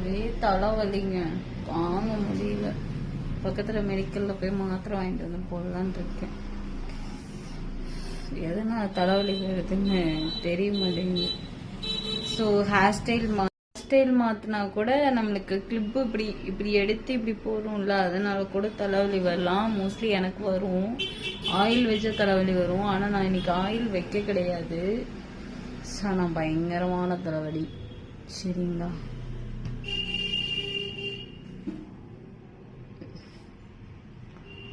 ஒரே தலைவலிங்க, தாங்க முடியல. பக்கத்தில் மெடிக்கலில் போய் மாத்திரை வாங்கிட்டு வந்து போடலான் இருக்கேன். எதனா தலைவலி வருதுன்னு தெரிய மாட்டேங்குது. ஸோ ஹேர் ஸ்டைல் மாற்றினா கூட நம்மளுக்கு கிளிப்பு இப்படி எடுத்து இப்படி போடும்ல, அதனால கூட தலைவலி வரலாம். மோஸ்ட்லி எனக்கு வரும், ஆயில் வச்ச தலைவலி வரும். ஆனால் நான் இன்னைக்கு ஆயில் வைக்க கிடையாது. ஸோ நான் பயங்கரமான தலைவலி. சரிங்களா,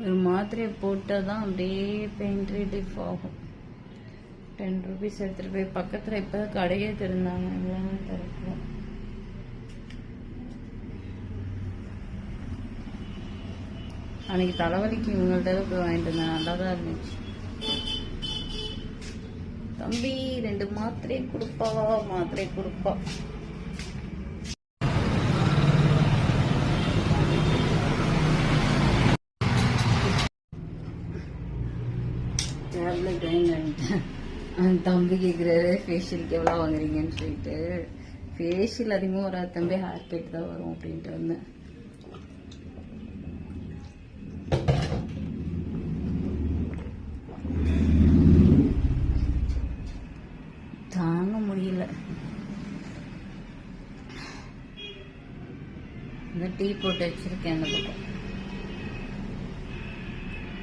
ஒரு மாத்திரையை போட்டால் தான் அப்படியே பெயின் ரிலீஃப் ஆகும். 10 rupees எடுத்துகிட்டு போய் பக்கத்தில் இப்போ கடையே திறந்தாங்க, எல்லாமே திறக்கல. அன்னைக்கு தலைவலிக்கு இவங்கள்ட்ட போய் வாங்கிட்டு இருந்தேன், நல்லா தான் இருந்துச்சு. தம்பி 2 மாத்திரை கொடுப்பா. தம்பி கேட்குறாரு ஃபேஷியலுக்கு எவ்வளோ வாங்குறீங்கன்னு சொல்லிட்டு. ஃபேஷியல் அதிகமாக வராது தம்பி, ஹேர் கட் தான் வரும் அப்படின்ட்டு வந்தேன். தாங்க முடியல. இந்த டீ போட்டு வச்சிருக்கேன், அந்த பக்கம்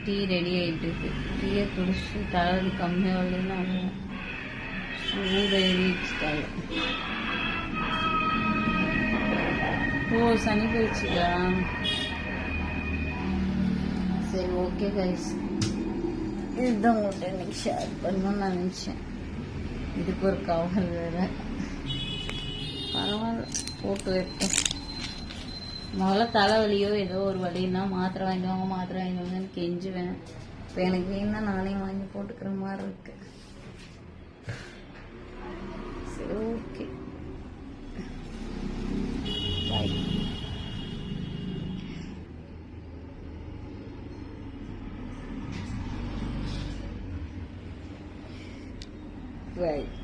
டீ ரெடி ஆகிட்டு இருக்கு. டீயை குடிச்சு தலைவலி கம்மியாக வரலன்னா சூடு ஏறிடுச்சு. ஓ, சனி போயிடுச்சுக்கா. சரி, ஓகே கைஸ், இதுதான் உங்கள்கிட்ட இன்னைக்கு ஷேர் பண்ணணும்னு நான் நினச்சேன். இதுக்கு ஒரு கவர் வேற. பரவாயில்ல, போட்டு வைப்பேன். முதல்ல தலைவலியோ ஏதோ ஒரு வலின்னா மாத்திரை வாங்கிடுவாங்கன்னு கெஞ்சுவேன். இப்போ எனக்கு வேணும்னா நானே வாங்கி போட்டுக்கிற மாதிரி இருக்கு. சரி, ஓகே, பாய். Right.